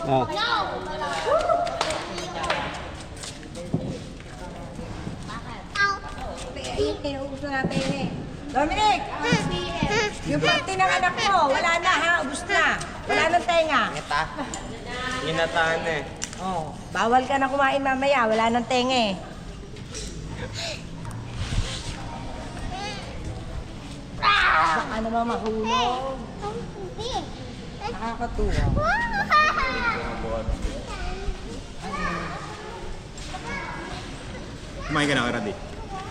Oh. Ayun, kinauso natin eh. Dominic! Yung party ng anak mo, wala na ha, ubus na. Wala nang tenga. Ginataan eh. Oh, bawal ka na kumain mamaya, wala nang tenga eh. Baka naman mahulog. Nakakatuwa. Kumain ka na, ready?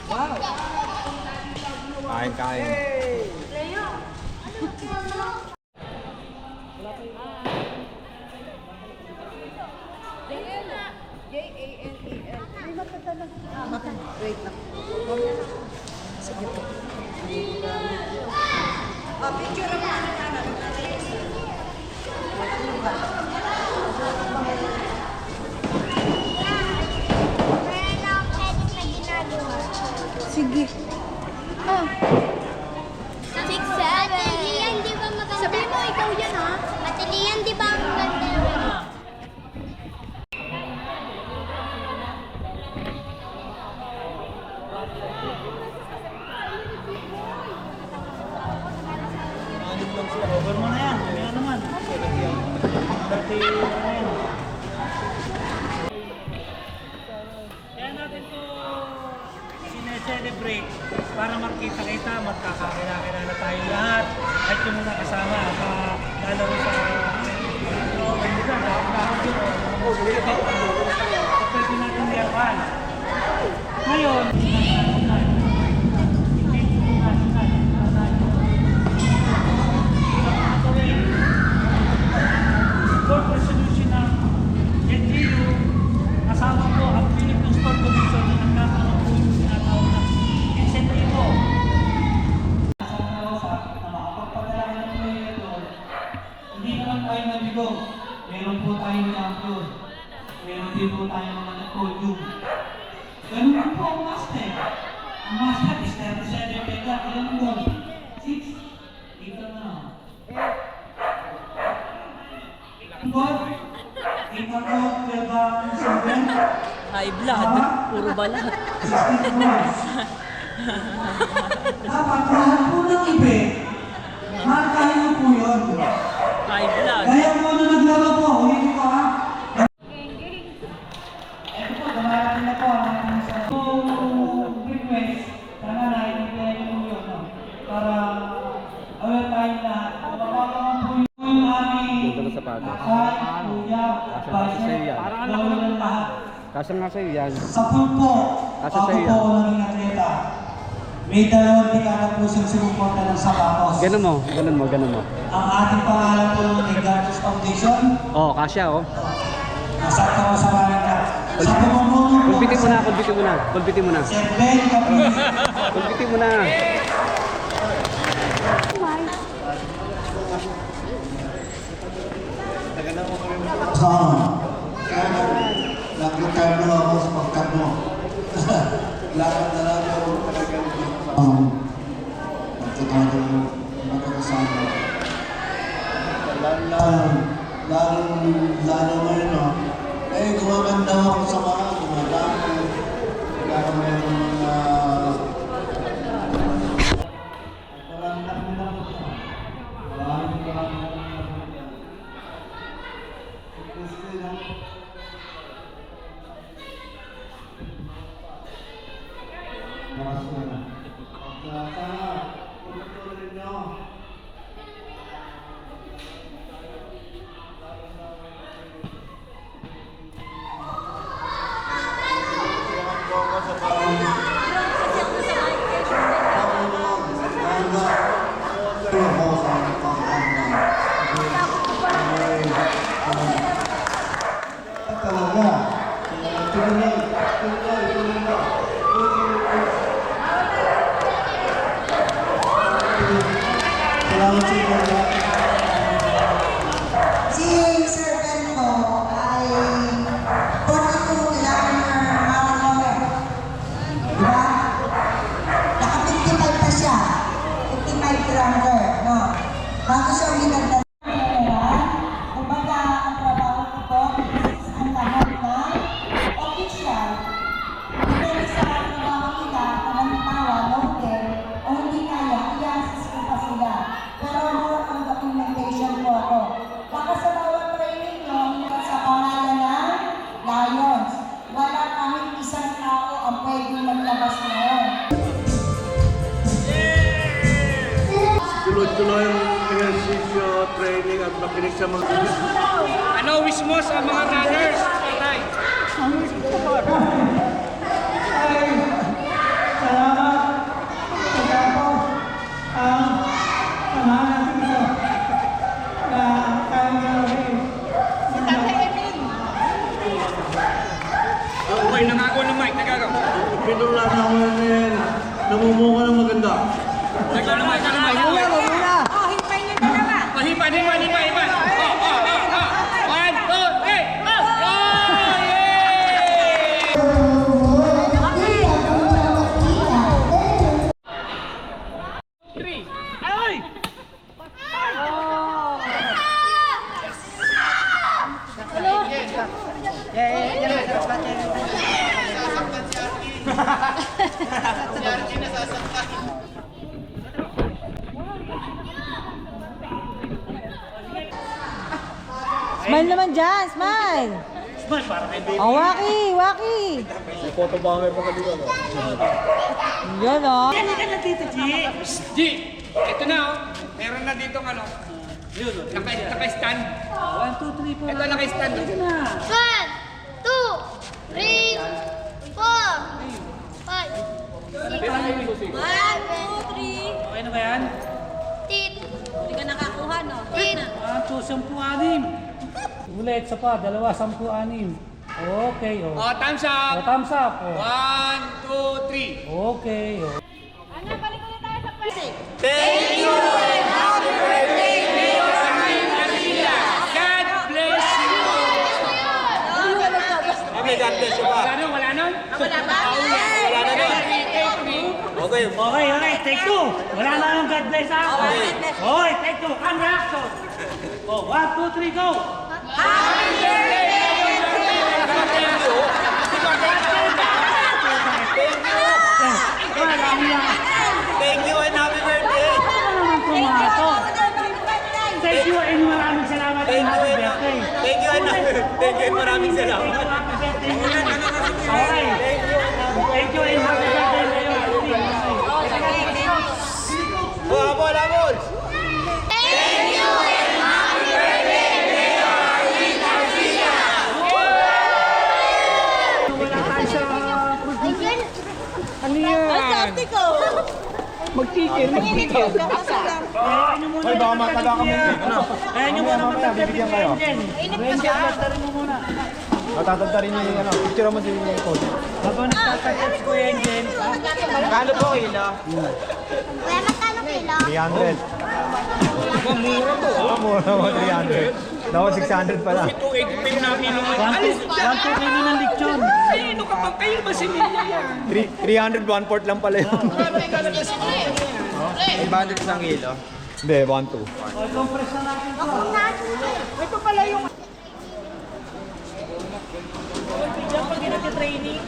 Wow! Kain. Wait lang. Sige po. Picture mo na sige. Oh. 6, 7. Matilian, di ba maganda? Sabihin mo, ikaw yan ha? Matilian, di ba ang maganda? Over mo na yan. May ano naman. Dati na yan. Kaya natin to sineselebrate para makita-kita, magkakakilala tayo lahat. At yung mga kasama, lalaro sa pwede natin liyapan. Ngayon, Board Resolution ng NGU, kasama po ang Philippine Sport Commission na nagkakaroon po yung sinatawag na insentibo. Sa kausap na makapagpadala ng player doon, hindi naman tayo nabigo. Meron po tayong champion. Meron din po tayong mga nag-podium. Ganun din po ang master. Ang master is 37 pega. Ilan mo? 6? Dito na. High blood, puro balat. Dapat lahat po ng ibe, markahin niyo po yun. High blood. Kaya po na naglaro po, hindi ko ha. Ito po, dumarating na po ang isang request. Sana naintindihan niyo po yun. Para aware tayo lahat. Mapapagawa po yung aming akay, kuya, budget, gawin ng lahat. Kasama nga sa'yo yan. Sa pulpo, Kasi ako sa'yo po yan. naging atleta. May 2 dekada po siyang sinuporta ng sapatos. Ganun mo. Ang ating pangalan po ng Gardos Foundation. Oo, kasya oh. Nasakta ko sa barangay. Sa pumumuno po. Kulbitin mo na. Sir Ben Capri. Kulbitin mo na. Nag-retire na ako sa pagkat mo. Lakad na lang ako. Nagtatado mo. Magkakasama. Lalo ngayon, no? Eh, gumaganda ako sa mga gumadami. Kaya mayroong mga... Maraming na po siya. Maraming na po siya. Gusto lang. Namaste. Sana, pagkatuloy nyo. Talaga. Tuloy. Salamat sa inyo. Si Sir Ben po ay 42 kilometer marathon. Diba? Naka-55 pa siya. 55 kilometer, no? Bago siya uminagdan. pagpatuloy ang ehersisyo, training at makinig sa mga... Ano wish mo sa mga runners, Tatay? Okay, nangako ng mic, nagagaw. Pinula na ako yan. Namumuka ng maganda. Nagagaw ng mic, Oh, hintayin yung dalawa. Hipan. One, two, three. Smile naman dyan, smile. Smile para kay baby. Oh, waki. Photo bomber pa dito. Yan oh. Hindi ka na dito, G. G, ito na oh. Meron na dito ano. Naka-stand. 1, 2, 3, 4. Ito naka-stand. Ito na. 1, 2, 3, 4, 5, 6. 1, 2, 3. Okay na ba yan? Tit. Hindi ka nakakuha, no? Tit. 1, 2, 10, 6. Ulit, isa pa. 2, 10, 6. Okay, oh. Oh, thumbs up. Oh, thumbs up. Oh. 1, 2, 3. Okay, oh. Thank you and happy birthday, Mayor Ryan Garcia. God bless you. May God bless you pa. Wala nun? Wala na doon. Okay. Okay. Take 2. Wala na yung God bless, ha? Okay, take 2. Ang reaction. Oh, 1, 2, 3, go. Thank you and happy birthday. Thank you and maraming salamat. Thank you Happy and birthday. thank you and maraming salamat. Okay. Thank you and happy birthday. Habol. Thank you and happy birthday, Mayor Ryan Garcia. Ano yan? Ay, baka matada kami. Kaya nyo muna bibigyan kayo. Ranger, bastarin mo muna. Matatagta rin yung ano. Picture mo si Coach. Habang nagtatag si Kuya Angel. Kano po kilo? Kuya, magkano kilo? 300. Mura to. Mura mo 300. Dapat 600 pala. 1, 2 kilo ng lechon. Ay, ano ka ba? Kayo ba si Mia? 300, 1/4 lang pala yun. 500 isang kilo. Hindi, 1-2. O, compress na natin ito. Ito pala yung... Diyan pag nag-training.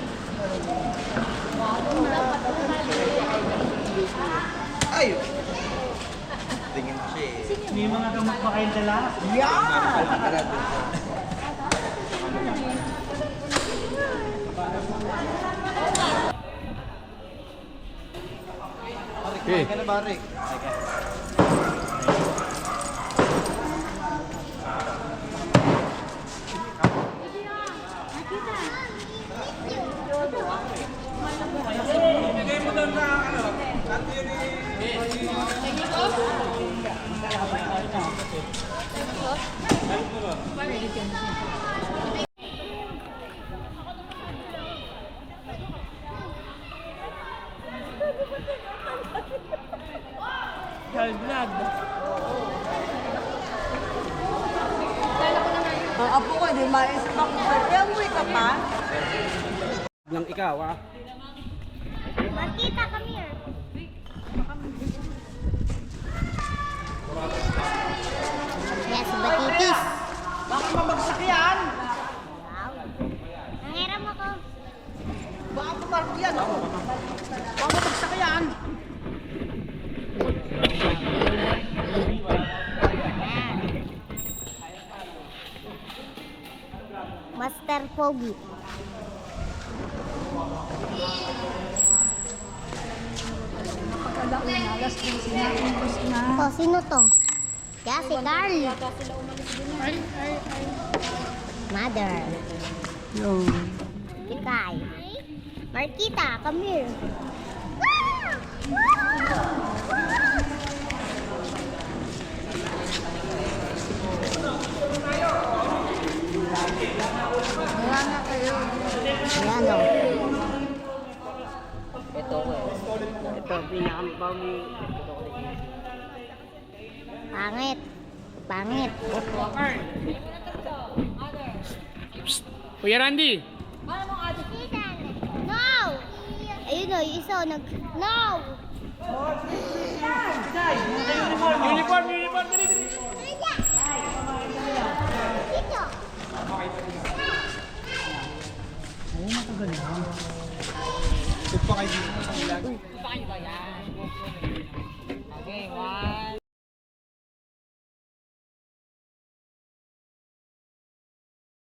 Ay! Tingin siya eh. May mga gamot pa kayong dala. Okay. Kaya na Barik. Vlog. Ang apo ko, di maisip ako. Kaya umuwi ka pa? Lang ikaw, ah. Magkita kami here. Yes, batitis. Baka mabagsak yan. Nangiram ako. Baka pumark yan, oh. Baka mabagsak yan. Master Pogi. Napakalaking Oh, sino to? Yeah, si Carl. Mother. Si Kai. Marquita, come here. Ayan o. Ito, pinakampami. Pangit. Pangit. Kuya Randy. No! Ayun o, yung isa o, No! Uniform, uniform. Dali, dali. Dito! Ito pa kayo dito. Okay, 1.